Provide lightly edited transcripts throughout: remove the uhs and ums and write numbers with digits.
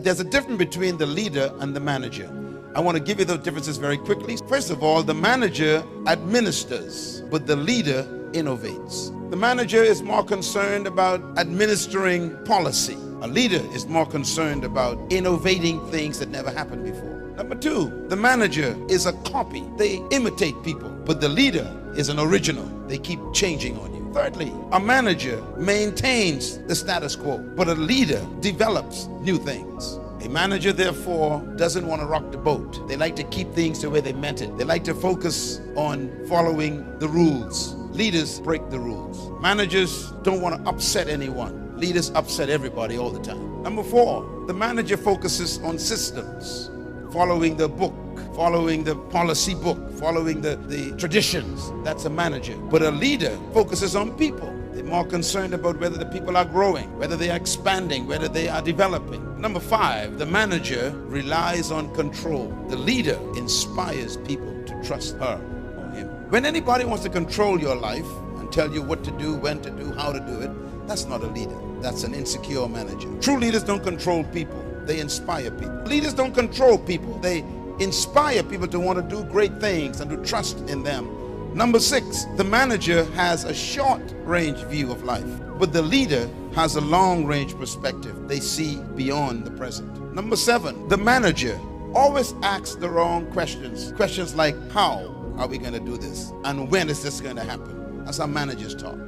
There's a difference between the leader and the manager. I want to give you those differences very quickly. First of all, the manager administers, but the leader innovates. The manager is more concerned about administering policy. A leader is more concerned about innovating things that never happened before. Number two, the manager is a copy. They imitate people, but the leader is an original. They keep changing on you. Thirdly, a manager maintains the status quo, but a leader develops new things. A manager, therefore, doesn't want to rock the boat. They like to keep things the way they meant it. They like to focus on following the rules. Leaders break the rules. Managers don't want to upset anyone. Leaders upset everybody all the time. Number four, the manager focuses on systems, following the book, following the policy book, following the traditions. That's a manager. But a leader focuses on people. They're more concerned about whether the people are growing, whether they are expanding, whether they are developing. Number five, the manager relies on control. The leader inspires people to trust her or him. When anybody wants to control your life and tell you what to do, when to do, how to do it, that's not a leader. That's an insecure manager. True leaders don't control people. They inspire people. Leaders don't control people. They inspire people to want to do great things and to trust in them. Number six, the manager has a short-range view of life, but the leader has a long-range perspective. They see beyond the present. Number seven, the manager always asks the wrong questions. Questions like, how are we going to do this? And when is this going to happen? That's how managers talk.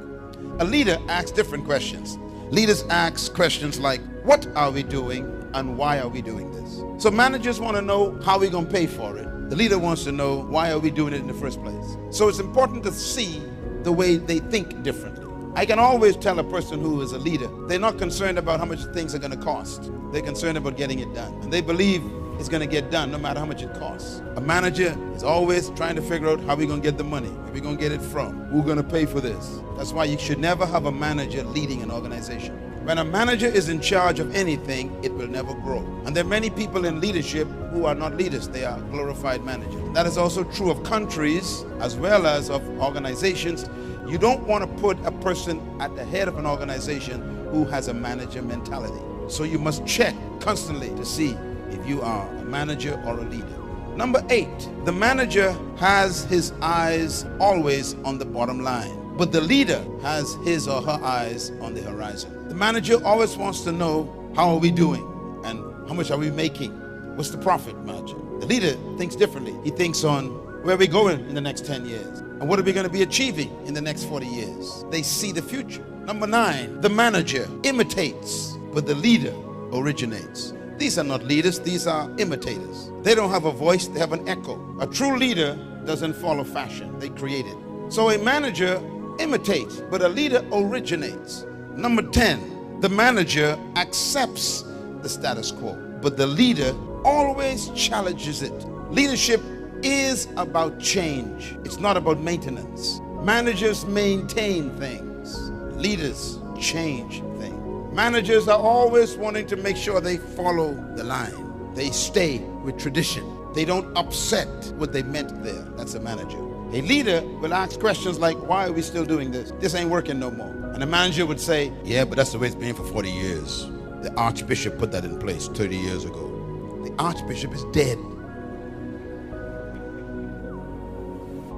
A leader asks different questions. Leaders ask questions like, what are we doing and why are we doing this? So managers want to know how we're going to pay for it. The leader wants to know why are we doing it in the first place. So it's important to see the way they think differently. I can always tell a person who is a leader, they're not concerned about how much things are going to cost. They're concerned about getting it done. And they believe it's going to get done no matter how much it costs. A manager is always trying to figure out how we're going to get the money, where we're going to get it from, who's going to pay for this. That's why you should never have a manager leading an organization. When a manager is in charge of anything, it will never grow. And there are many people in leadership who are not leaders, they are glorified managers. That is also true of countries as well as of organizations. You don't want to put a person at the head of an organization who has a manager mentality. So you must check constantly to see if you are a manager or a leader. Number eight, the manager has his eyes always on the bottom line, but the leader has his or her eyes on the horizon. The manager always wants to know, how are we doing and how much are we making? What's the profit margin? The leader thinks differently. He thinks on where are we going in the next 10 years and what are we going to be achieving in the next 40 years. They see the future. Number nine, the manager imitates, but the leader originates. These are not leaders, these are imitators. They don't have a voice, they have an echo. A true leader doesn't follow fashion, they create it. So a manager imitates, but a leader originates. Number 10, the manager accepts the status quo, but the leader always challenges it. Leadership is about change. It's not about maintenance. Managers maintain things. Leaders change things. Managers are always wanting to make sure they follow the line. They stay with tradition. They don't upset what they meant there. That's a manager. A leader will ask questions like, why are we still doing this? This ain't working no more. And the manager would say, yeah, but that's the way it's been for 40 years. The Archbishop put that in place 30 years ago. The Archbishop is dead.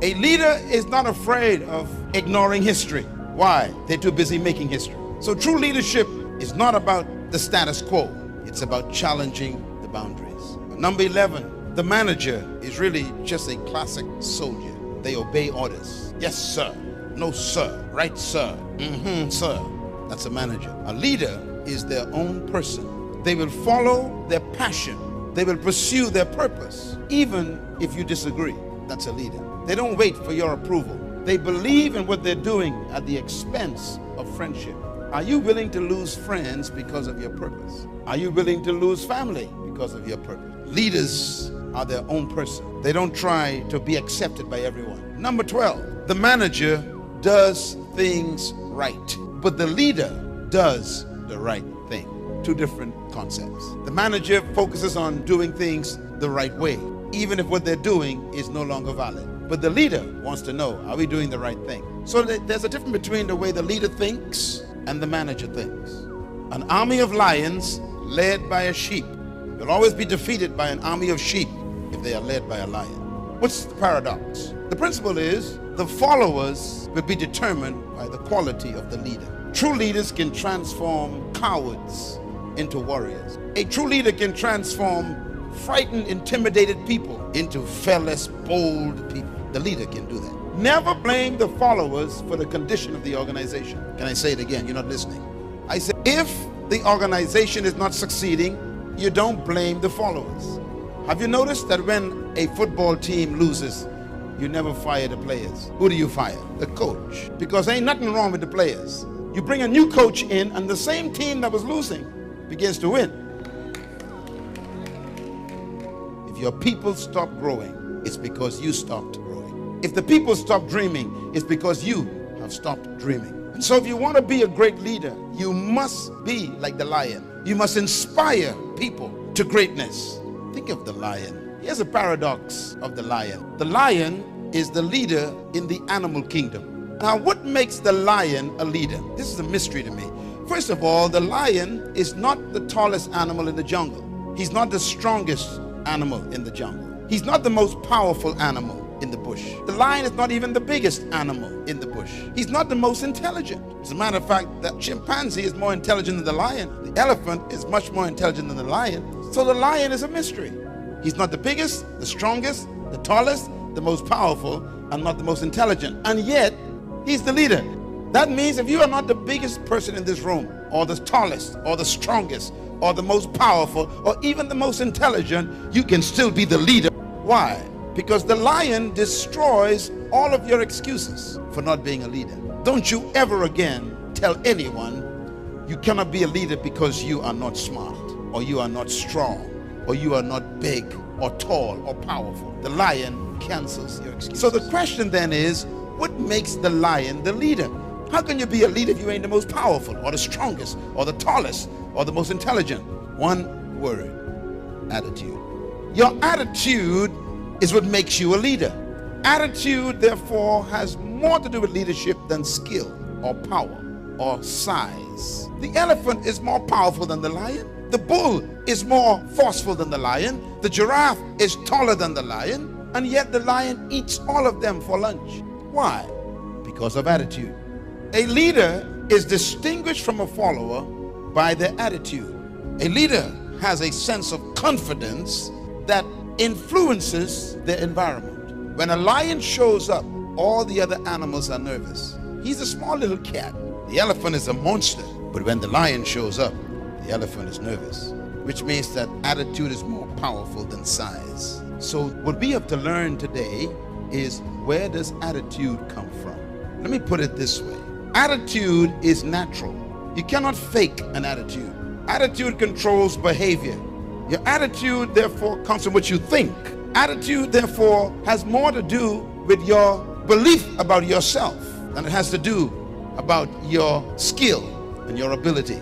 A leader is not afraid of ignoring history. Why? They're too busy making history. So true leadership is not about the status quo. It's about challenging the boundaries. Number 11, the manager is really just a classic soldier. They obey orders. Yes, sir. No, sir. Right, sir. Sir. That's a manager. A leader is their own person. They will follow their passion. They will pursue their purpose, even if you disagree. That's a leader. They don't wait for your approval. They believe in what they're doing at the expense of friendship. Are you willing to lose friends because of your purpose? Are you willing to lose family because of your purpose? Leaders are their own person. They don't try to be accepted by everyone. Number 12, the manager does things right, but the leader does the right thing. Two different concepts. The manager focuses on doing things the right way, even if what they're doing is no longer valid. But the leader wants to know, are we doing the right thing? So there's a difference between the way the leader thinks and the manager thinks. An army of lions led by a sheep You'll always be defeated by an army of sheep if they are led by a lion. What's the paradox? The principle is the followers will be determined by the quality of the leader. True leaders can transform cowards into warriors. A true leader can transform frightened, intimidated people into fearless, bold people. The leader can do that. Never blame the followers for the condition of the organization. Can I say it again? You're not listening. I said, if the organization is not succeeding, you don't blame the followers. Have you noticed that when a football team loses, you never fire the players? Who do you fire? The coach. Because there ain't nothing wrong with the players. You bring a new coach in and the same team that was losing begins to win. If your people stop growing, it's because you stopped growing. If the people stop dreaming, it's because you have stopped dreaming. And so if you want to be a great leader, you must be like the lion. You must inspire people to greatness. Think of the lion. Here's a paradox of the lion. The lion is the leader in the animal kingdom. Now, what makes the lion a leader? This is a mystery to me. First of all, the lion is not the tallest animal in the jungle. He's not the strongest animal in the jungle. He's not the most powerful animal in the bush. The lion is not even the biggest animal in the bush. He's not the most intelligent. As a matter of fact, the chimpanzee is more intelligent than the lion. The elephant is much more intelligent than the lion. So the lion is a mystery. He's not the biggest, the strongest, the tallest, the most powerful, and not the most intelligent. And yet, he's the leader. That means if you are not the biggest person in this room, or the tallest, or the strongest, or the most powerful, or even the most intelligent, you can still be the leader. Why? Because the lion destroys all of your excuses for not being a leader. Don't you ever again tell anyone you cannot be a leader because you are not smart, or you are not strong, or you are not big, or tall, or powerful. The lion cancels your excuses. So the question then is, what makes the lion the leader? How can you be a leader if you ain't the most powerful, or the strongest, or the tallest, or the most intelligent? One word: attitude. Your attitude is what makes you a leader. Attitude, therefore, has more to do with leadership than skill, or power, or size. The elephant is more powerful than the lion. The bull is more forceful than the lion. The giraffe is taller than the lion. And yet the lion eats all of them for lunch. Why? Because of attitude. A leader is distinguished from a follower by their attitude. A leader has a sense of confidence that influences their environment. When a lion shows up, all the other animals are nervous. He's a small little cat. The elephant is a monster. But when the lion shows up, the elephant is nervous, which means that attitude is more powerful than size. So what we have to learn today is, where does attitude come from? Let me put it this way. Attitude is natural. You cannot fake an attitude. Attitude controls behavior. Your attitude, therefore, comes from what you think. Attitude, therefore, has more to do with your belief about yourself than it has to do about your skill and your ability.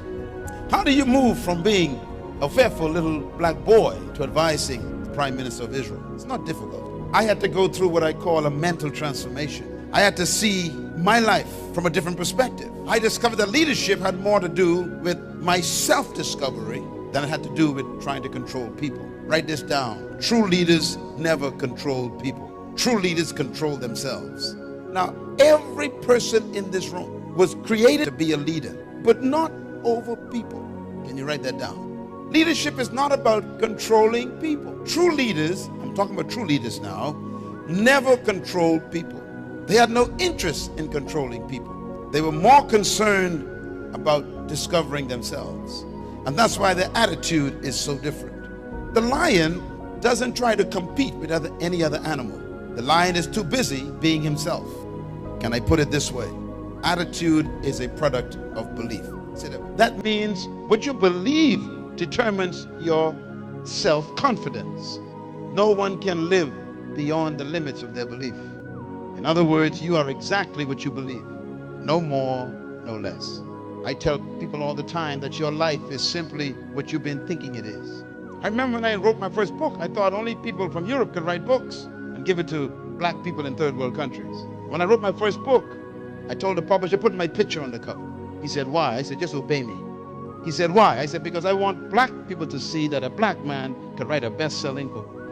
How do you move from being a fearful little black boy to advising the Prime Minister of Israel? It's not difficult. I had to go through what I call a mental transformation. I had to see my life from a different perspective. I discovered that leadership had more to do with my self-discovery than it had to do with trying to control people. Write this down. True leaders never control people. True leaders control themselves. Now, every person in this room was created to be a leader, but not over people. Can you write that down? Leadership is not about controlling people. True leaders, I'm talking about true leaders now, never controlled people. They had no interest in controlling people. They were more concerned about discovering themselves. And that's why their attitude is so different. The lion doesn't try to compete with any other animal. The lion is too busy being himself. Can I put it this way? Attitude is a product of belief. That means what you believe determines your self-confidence. No one can live beyond the limits of their belief. In other words, you are exactly what you believe. No more, no less. I tell people all the time that your life is simply what you've been thinking it is. I remember when I wrote my first book, I thought only people from Europe could write books and give it to black people in third world countries. When I wrote my first book, I told the publisher, put my picture on the cover. He said, why? I said, just obey me. He said, why? I said, because I want black people to see that a black man can write a best-selling book.